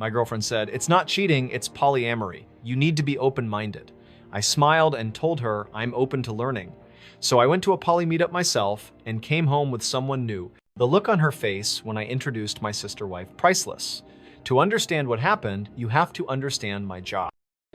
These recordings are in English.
My girlfriend said, "It's not cheating, it's polyamory. You need to be open-minded." I smiled and told her I'm open to learning. So I went to a poly meetup myself and came home with someone new. The look on her face when I introduced my sister wife, priceless. To understand what happened, you have to understand my job.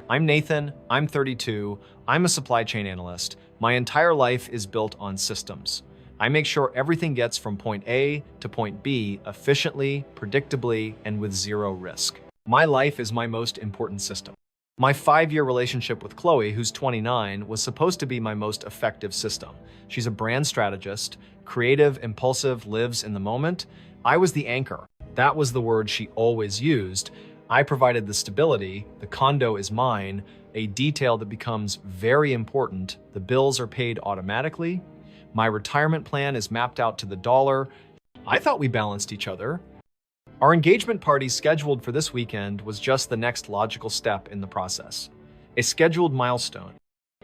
I'm Nathan, I'm 32, I'm a supply chain analyst. My entire life is built on systems. I make sure everything gets from point A to point B efficiently, predictably, and with zero risk. My life is my most important system. My 5-year relationship with Chloe, who's 29, was supposed to be my most effective system. She's a brand strategist, creative, impulsive, lives in the moment. I was the anchor. That was the word she always used. I provided the stability, the condo is mine, a detail that becomes very important. The bills are paid automatically. My retirement plan is mapped out to the dollar. I thought we balanced each other. Our engagement party scheduled for this weekend was just the next logical step in the process, a scheduled milestone.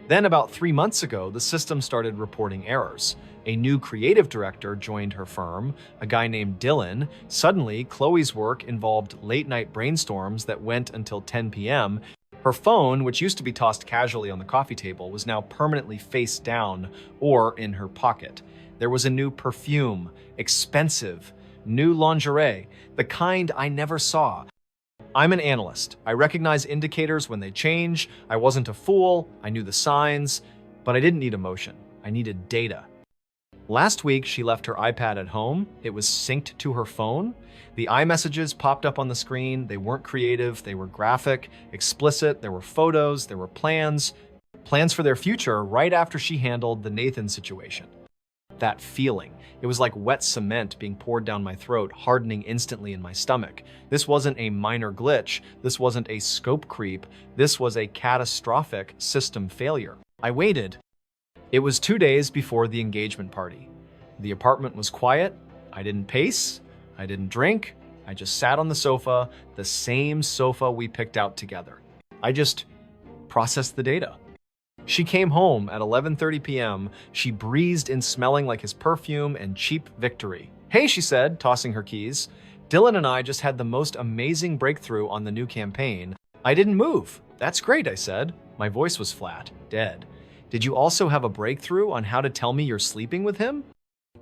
Then about 3 months ago, the system started reporting errors. A new creative director joined her firm, a guy named Dylan. Suddenly, Chloe's work involved late-night brainstorms that went until 10 p.m. Her phone, which used to be tossed casually on the coffee table, was now permanently face down or in her pocket. There was a new perfume, expensive, new lingerie, the kind I never saw. I'm an analyst. I recognize indicators when they change. I wasn't a fool. I knew the signs, but I didn't need emotion. I needed data. Last week, she left her iPad at home. It was synced to her phone. The iMessages popped up on the screen. They weren't creative. They were graphic, explicit. There were photos. There were plans for their future right after she handled the Nathan situation. That feeling. It was like wet cement being poured down my throat, hardening instantly in my stomach. This wasn't a minor glitch. This wasn't a scope creep. This was a catastrophic system failure. I waited. It was 2 days before the engagement party. The apartment was quiet. I didn't pace. I didn't drink. I just sat on the sofa, the same sofa we picked out together. I just processed the data. She came home at 11:30 p.m. She breezed in smelling like his perfume and cheap victory. "Hey," she said, tossing her keys. "Dylan and I just had the most amazing breakthrough on the new campaign. I didn't move." "That's great," I said. My voice was flat, dead. "Did you also have a breakthrough on how to tell me you're sleeping with him?"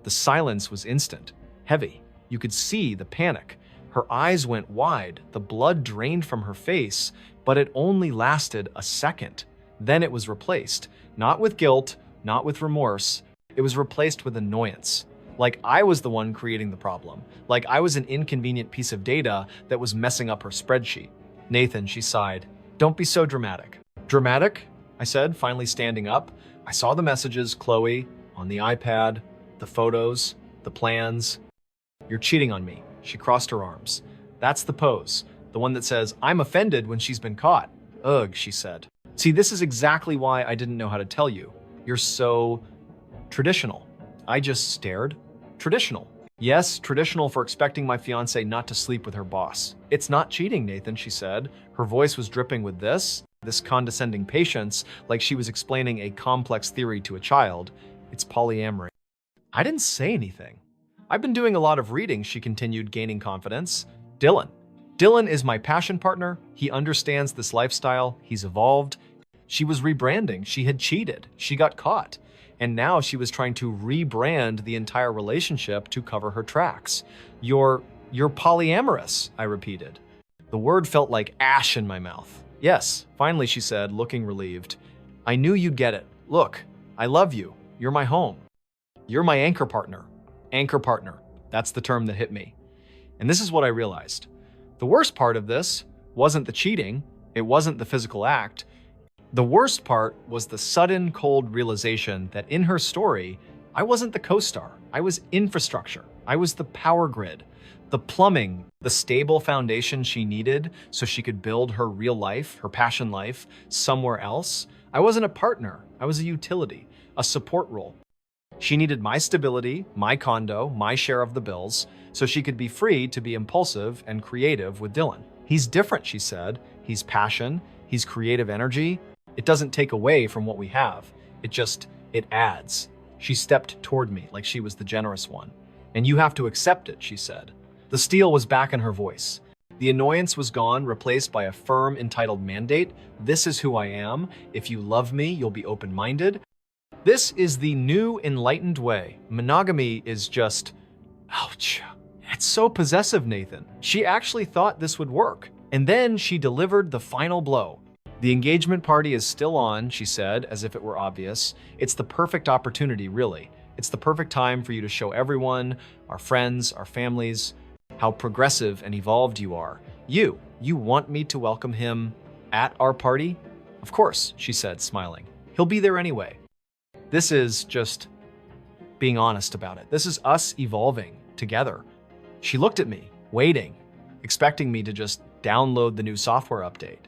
The silence was instant, heavy. You could see the panic. Her eyes went wide, the blood drained from her face, but it only lasted a second. Then it was replaced, not with guilt, not with remorse. It was replaced with annoyance. Like I was the one creating the problem. Like I was an inconvenient piece of data that was messing up her spreadsheet. "Nathan," she sighed, "don't be so dramatic." "Dramatic?" I said, finally standing up. I saw the messages, Chloe, on the iPad, the photos, the plans. "You're cheating on me." She crossed her arms. That's the pose, the one that says, "I'm offended when she's been caught." "Ugh," she said. "See, this is exactly why I didn't know how to tell you. You're so traditional." I just stared. Traditional. Yes, traditional for expecting my fiance not to sleep with her boss. "It's not cheating, Nathan," she said. Her voice was dripping with this condescending patience, like she was explaining a complex theory to a child. "It's polyamory." I didn't say anything. "I've been doing a lot of reading," she continued, gaining confidence. Dylan is my passion partner. He understands this lifestyle. He's evolved. She was rebranding. She had cheated. She got caught. And now she was trying to rebrand the entire relationship to cover her tracks. You're polyamorous," I repeated. The word felt like ash in my mouth. "Yes," finally she said, looking relieved. "I knew you'd get it. Look, I love you. You're my home. You're my anchor partner." Anchor partner. That's the term that hit me. And this is what I realized. The worst part of this wasn't the cheating. It wasn't the physical act. The worst part was the sudden, cold realization that in her story, I wasn't the co-star. I was infrastructure. I was the power grid, the plumbing, the stable foundation she needed so she could build her real life, her passion life, somewhere else. I wasn't a partner. I was a utility, a support role. She needed my stability, my condo, my share of the bills, so she could be free to be impulsive and creative with Dylan. "He's different," she said. "He's passion. He's creative energy. It doesn't take away from what we have. It adds." She stepped toward me like she was the generous one. "And you have to accept it," she said. The steel was back in her voice. The annoyance was gone, replaced by a firm, entitled mandate. This is who I am. If you love me, you'll be open-minded. This is the new enlightened way. Monogamy is just, ouch. It's so possessive, Nathan. She actually thought this would work. And then she delivered the final blow. The engagement party is still on, she said, as if it were obvious. It's the perfect opportunity, really. It's the perfect time for you to show everyone, our friends, our families, how progressive and evolved you are. You want me to welcome him at our party? Of course, she said, smiling. He'll be there anyway. This is just being honest about it. This is us evolving together. She looked at me, waiting, expecting me to just download the new software update,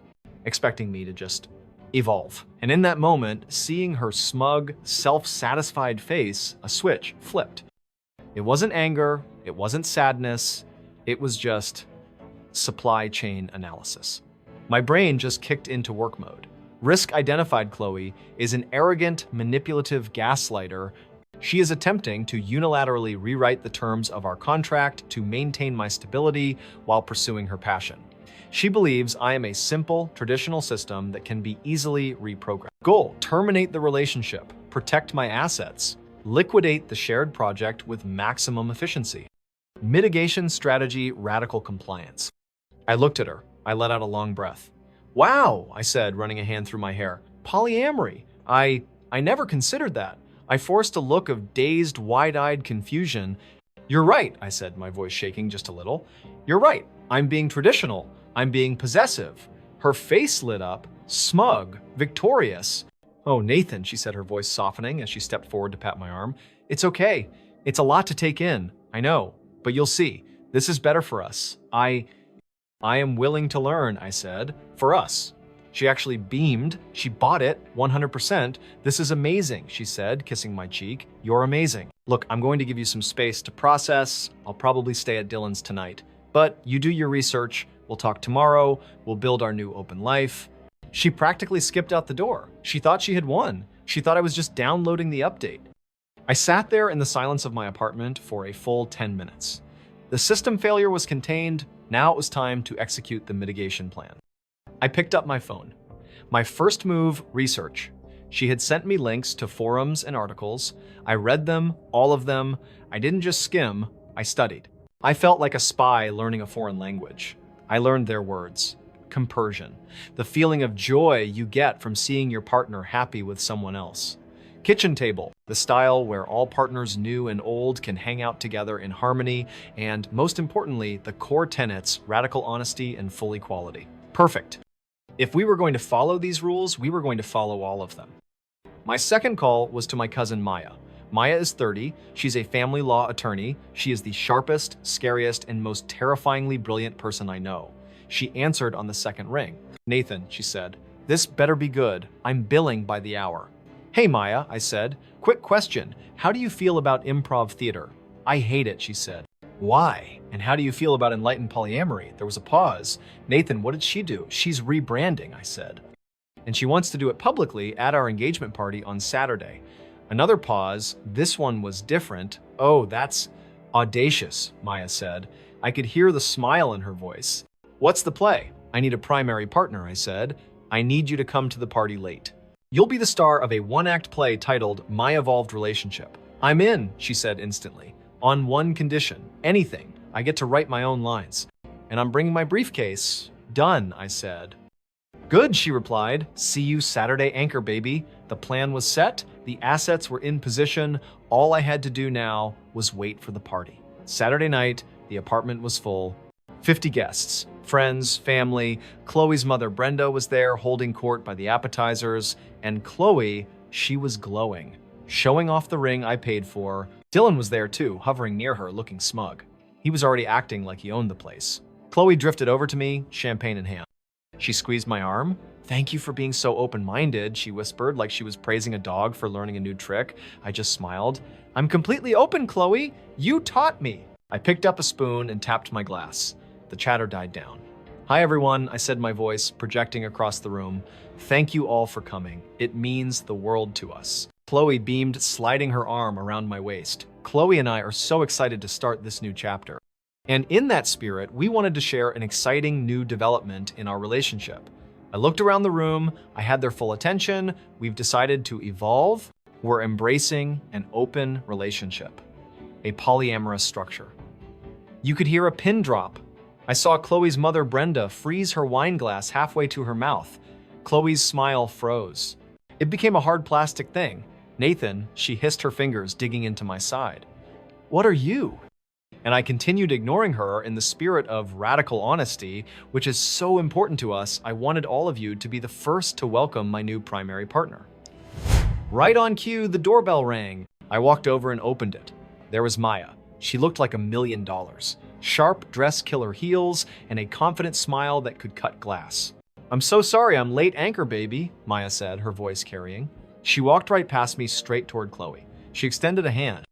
expecting me to just evolve. And in that moment, seeing her smug, self-satisfied face, a switch flipped. It wasn't anger, it wasn't sadness, it was just supply chain analysis. My brain just kicked into work mode. Risk identified Chloe is an arrogant, manipulative gaslighter. She is attempting to unilaterally rewrite the terms of our contract to maintain my stability while pursuing her passion. She believes I am a simple, traditional system that can be easily reprogrammed. Goal: terminate the relationship, protect my assets, liquidate the shared project with maximum efficiency. Mitigation strategy: radical compliance. I looked at her. I let out a long breath. Wow, I said, running a hand through my hair. Polyamory. I never considered that. I forced a look of dazed, wide-eyed confusion. You're right, I said, my voice shaking just a little. You're right. I'm being traditional. I'm being possessive. Her face lit up, smug, victorious. Oh, Nathan, she said, her voice softening as she stepped forward to pat my arm. It's okay. It's a lot to take in, I know, but you'll see. This is better for us. I am willing to learn, I said, for us. She actually beamed. She bought it 100%. This is amazing, she said, kissing my cheek. You're amazing. Look, I'm going to give you some space to process. I'll probably stay at Dylan's tonight. But you do your research. We'll talk tomorrow. We'll build our new open life. She practically skipped out the door. She thought she had won. She thought I was just downloading the update. I sat there in the silence of my apartment for a full 10 minutes. The system failure was contained. Now it was time to execute the mitigation plan. I picked up my phone. My first move: research. She had sent me links to forums and articles. I read them, all of them. I didn't just skim, I studied. I felt like a spy learning a foreign language. I learned their words. Compersion. The feeling of joy you get from seeing your partner happy with someone else. Kitchen table. The style where all partners, new and old, can hang out together in harmony. And most importantly, the core tenets: radical honesty and full equality. Perfect. If we were going to follow these rules, we were going to follow all of them. My second call was to my cousin Maya. Maya is 30. She's a family law attorney. She is the sharpest, scariest, and most terrifyingly brilliant person I know. She answered on the second ring. Nathan, she said, this better be good. I'm billing by the hour. Hey Maya, I said, quick question. How do you feel about improv theater? I hate it, she said. Why? And how do you feel about enlightened polyamory? There was a pause. Nathan, what did she do? She's rebranding, I said. And she wants to do it publicly at our engagement party on Saturday. Another pause. This one was different. Oh, that's audacious, Maya said. I could hear the smile in her voice. What's the play? I need a primary partner, I said. I need you to come to the party late. You'll be the star of a one-act play titled My Evolved Relationship. I'm in, she said instantly. On one condition. Anything. I get to write my own lines. And I'm bringing my briefcase. Done, I said. Good, she replied. See you Saturday, anchor baby. The plan was set. The assets were in position. All I had to do now was wait for the party. Saturday night, the apartment was full. 50 guests. Friends, family. Chloe's mother Brenda was there holding court by the appetizers. And Chloe, she was glowing, showing off the ring I paid for. Dylan was there too, hovering near her, looking smug. He was already acting like he owned the place. Chloe drifted over to me, champagne in hand. She squeezed my arm. Thank you for being so open-minded, she whispered, like she was praising a dog for learning a new trick. I just smiled. I'm completely open, Chloe. You taught me. I picked up a spoon and tapped my glass. The chatter died down. Hi everyone, I said, my voice projecting across the room. Thank you all for coming. It means the world to us. Chloe beamed, sliding her arm around my waist. Chloe and I are so excited to start this new chapter. And in that spirit, we wanted to share an exciting new development in our relationship. I looked around the room, I had their full attention, we've decided to evolve, we're embracing an open relationship, a polyamorous structure. You could hear a pin drop. I saw Chloe's mother, Brenda, freeze her wine glass halfway to her mouth. Chloe's smile froze. It became a hard plastic thing. Nathan, she hissed her fingers, digging into my side. What are you? And I continued ignoring her in the spirit of radical honesty, which is so important to us. I wanted all of you to be the first to welcome my new primary partner. Right on cue, the doorbell rang. I walked over and opened it. There was Maya. She looked like $1 million. Sharp dress killer heels and a confident smile that could cut glass. I'm so sorry I'm late, anchor baby, Maya said, her voice carrying. She walked right past me, straight toward Chloe. She extended a hand.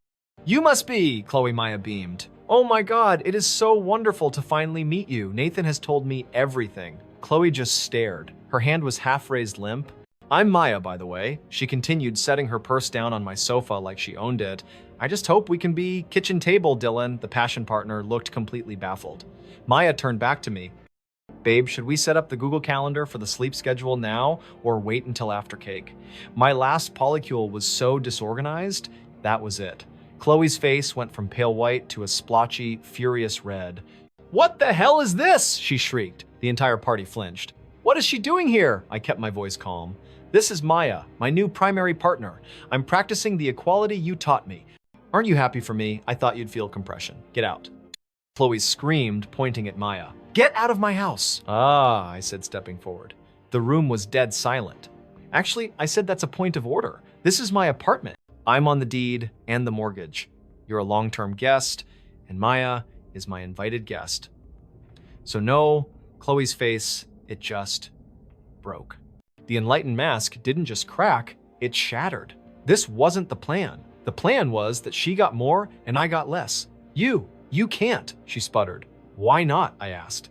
You must be, Chloe. Maya beamed. Oh my God, it is so wonderful to finally meet you. Nathan has told me everything. Chloe just stared. Her hand was half raised limp. I'm Maya, by the way. She continued, setting her purse down on my sofa like she owned it. I just hope we can be kitchen table, Dylan. The passion partner looked completely baffled. Maya turned back to me. Babe, should we set up the Google Calendar for the sleep schedule now or wait until after cake? My last polycule was so disorganized, that was it. Chloe's face went from pale white to a splotchy, furious red. What the hell is this? She shrieked. The entire party flinched. What is she doing here? I kept my voice calm. This is Maya, my new primary partner. I'm practicing the equality you taught me. Aren't you happy for me? I thought you'd feel compression. Get out. Chloe screamed, pointing at Maya. Get out of my house. Ah, I said, stepping forward. The room was dead silent. Actually, I said that's a point of order. This is my apartment. I'm on the deed and the mortgage. You're a long-term guest, and Maya is my invited guest. So no, Chloe's face, it just broke. The enlightened mask didn't just crack, it shattered. This wasn't the plan. The plan was that she got more and I got less. You can't, she sputtered. Why not? I asked.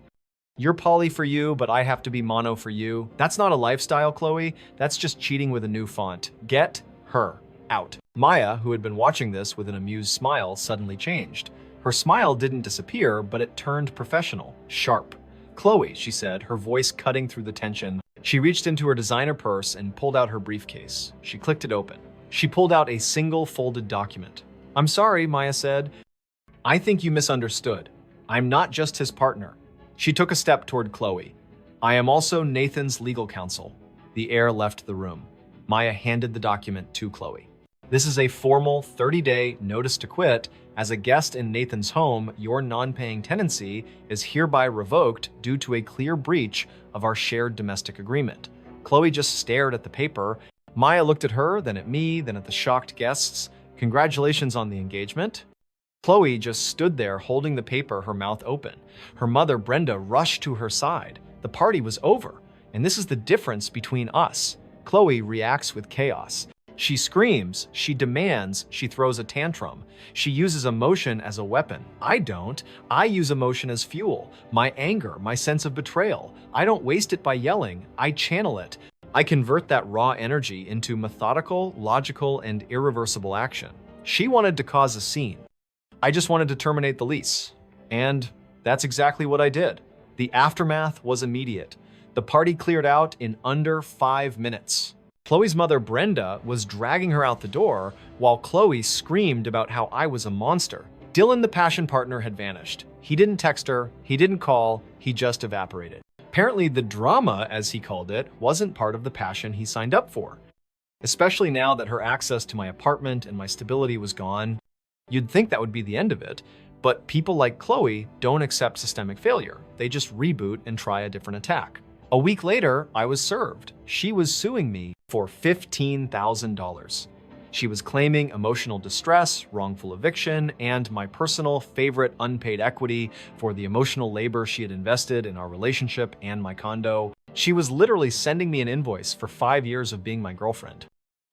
You're poly for you, but I have to be mono for you. That's not a lifestyle, Chloe. That's just cheating with a new font. Get her out. Maya, who had been watching this with an amused smile, suddenly changed. Her smile didn't disappear, but it turned professional, sharp. Chloe, she said, her voice cutting through the tension. She reached into her designer purse and pulled out her briefcase. She clicked it open. She pulled out a single folded document. I'm sorry, Maya said. I think you misunderstood. I'm not just his partner. She took a step toward Chloe. I am also Nathan's legal counsel. The air left the room. Maya handed the document to Chloe. This is a formal 30-day notice to quit. As a guest in Nathan's home, your non-paying tenancy is hereby revoked due to a clear breach of our shared domestic agreement. Chloe just stared at the paper. Maya looked at her, then at me, then at the shocked guests. Congratulations on the engagement. Chloe just stood there holding the paper, her mouth open. Her mother, Brenda, rushed to her side. The party was over, and this is the difference between us. Chloe reacts with chaos. She screams, she demands, she throws a tantrum. She uses emotion as a weapon. I don't. I use emotion as fuel. My anger, my sense of betrayal. I don't waste it by yelling. I channel it. I convert that raw energy into methodical, logical, and irreversible action. She wanted to cause a scene. I just wanted to terminate the lease. And that's exactly what I did. The aftermath was immediate. The party cleared out in under 5 minutes. Chloe's mother, Brenda, was dragging her out the door while Chloe screamed about how I was a monster. Dylan, the passion partner, had vanished. He didn't text her, he didn't call, he just evaporated. Apparently, the drama, as he called it, wasn't part of the passion he signed up for. Especially now that her access to my apartment and my stability was gone. You'd think that would be the end of it, but people like Chloe don't accept systemic failure. They just reboot and try a different attack. A week later, I was served. She was suing me for $15,000. She was claiming emotional distress, wrongful eviction, and my personal favorite unpaid equity for the emotional labor she had invested in our relationship and my condo. She was literally sending me an invoice for 5 years of being my girlfriend.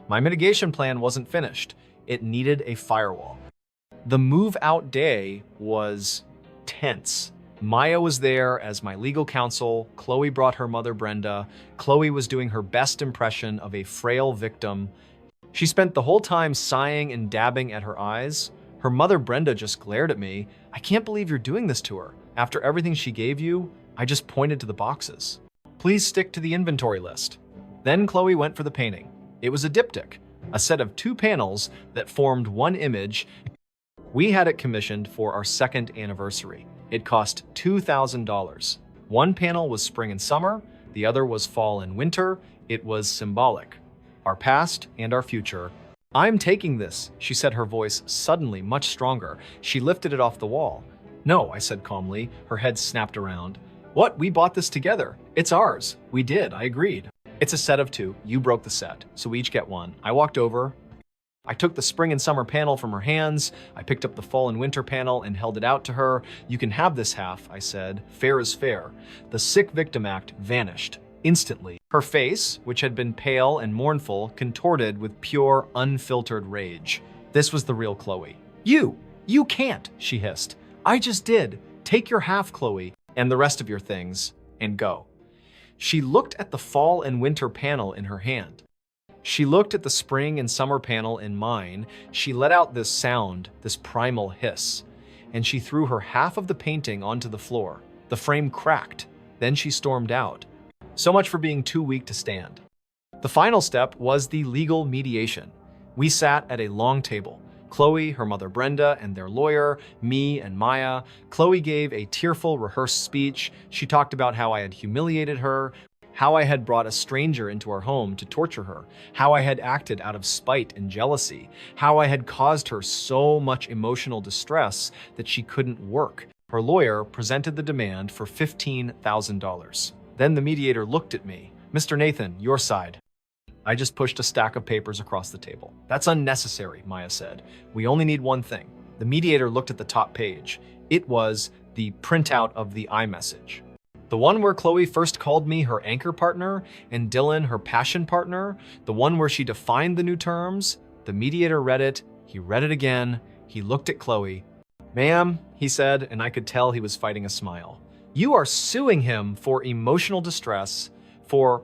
My mitigation plan wasn't finished. It needed a firewall. The move-out day was tense. Maya was there as my legal counsel. Chloe brought her mother, Brenda. Chloe was doing her best impression of a frail victim. She spent the whole time sighing and dabbing at her eyes. Her mother Brenda just glared at me. I can't believe you're doing this to her. After everything she gave you, I just pointed to the boxes. Please stick to the inventory list. Then Chloe went for the painting. It was a diptych, a set of 2 panels that formed one image. We had it commissioned for our 2nd anniversary. It cost $2,000. One panel was spring and summer, the other was fall and winter. It was symbolic. Our past and our future. I'm taking this, she said, her voice suddenly much stronger. She lifted it off the wall. No, I said calmly, her head snapped around. What? We bought this together. It's ours. We did, I agreed. It's a set of 2. You broke the set, so we each get one. I walked over. I took the spring and summer panel from her hands. I picked up the fall and winter panel and held it out to her. You can have this half, I said. Fair is fair. The sick victim act vanished. Instantly, her face, which had been pale and mournful, contorted with pure, unfiltered rage. This was the real Chloe. You can't, she hissed. I just did. Take your half, Chloe, and the rest of your things, and go. She looked at the fall and winter panel in her hand. She looked at the spring and summer panel in mine. She let out this sound, this primal hiss, and she threw her half of the painting onto the floor. The frame cracked. Then she stormed out. So much for being too weak to stand. The final step was the legal mediation. We sat at a long table. Chloe, her mother Brenda, and their lawyer, me and Maya. Chloe gave a tearful, rehearsed speech. She talked about how I had humiliated her, how I had brought a stranger into our home to torture her, how I had acted out of spite and jealousy, how I had caused her so much emotional distress that she couldn't work. Her lawyer presented the demand for $15,000. Then the mediator looked at me. Mr. Nathan, your side. I just pushed a stack of papers across the table. That's unnecessary, Maya said. We only need one thing. The mediator looked at the top page. It was the printout of the iMessage. The one where Chloe first called me her anchor partner and Dylan her passion partner. The one where she defined the new terms. The mediator read it. He read it again. He looked at Chloe. Ma'am, he said, and I could tell he was fighting a smile. You are suing him for emotional distress, for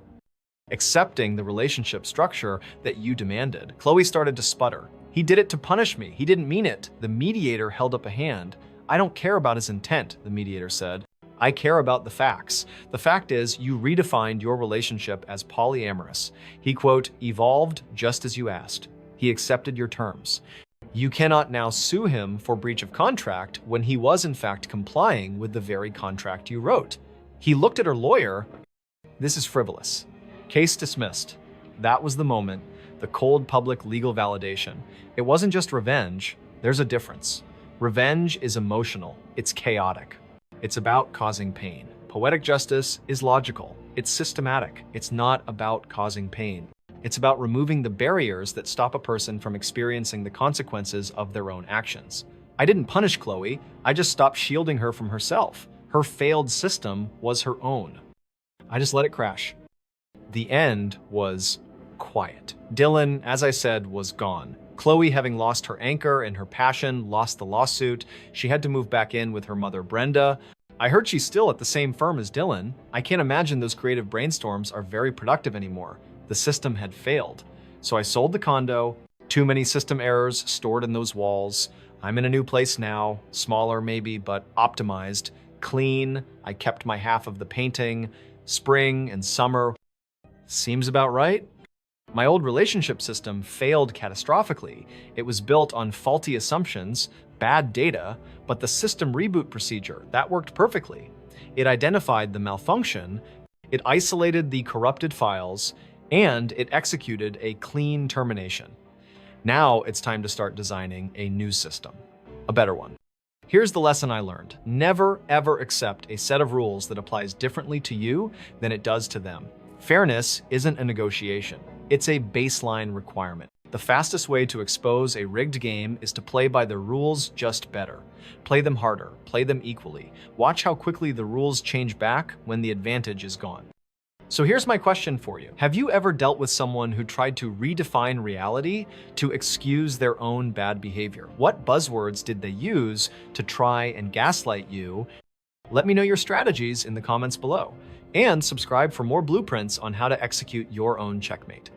accepting the relationship structure that you demanded. Chloe started to sputter. He did it to punish me. He didn't mean it. The mediator held up a hand. I don't care about his intent, the mediator said. I care about the facts. The fact is, you redefined your relationship as polyamorous. He, quote, evolved just as you asked. He accepted your terms. You cannot now sue him for breach of contract when he was in fact complying with the very contract you wrote. He looked at her lawyer. This is frivolous. Case dismissed. That was the moment, the cold public legal validation. It wasn't just revenge. There's a difference. Revenge is emotional. It's chaotic. It's about causing pain. Poetic justice is logical. It's systematic. It's not about causing pain. It's about removing the barriers that stop a person from experiencing the consequences of their own actions. I didn't punish Chloe. I just stopped shielding her from herself. Her failed system was her own. I just let it crash. The end was quiet. Dylan, as I said, was gone. Chloe, having lost her anchor and her passion, lost the lawsuit. She had to move back in with her mother, Brenda. I heard she's still at the same firm as Dylan. I can't imagine those creative brainstorms are very productive anymore. The system had failed. So I sold the condo. Too many system errors stored in those walls. I'm in a new place now, smaller maybe, but optimized, clean. I kept my half of the painting. Spring and summer. Seems about right. My old relationship system failed catastrophically. It was built on faulty assumptions, bad data, but the system reboot procedure, that worked perfectly. It identified the malfunction, it isolated the corrupted files, and it executed a clean termination. Now it's time to start designing a new system, a better one. Here's the lesson I learned. Never, ever accept a set of rules that applies differently to you than it does to them. Fairness isn't a negotiation. It's a baseline requirement. The fastest way to expose a rigged game is to play by the rules, just better. Play them harder, play them equally. Watch how quickly the rules change back when the advantage is gone. So here's my question for you. Have you ever dealt with someone who tried to redefine reality to excuse their own bad behavior? What buzzwords did they use to try and gaslight you? Let me know your strategies in the comments below. And subscribe for more blueprints on how to execute your own checkmate.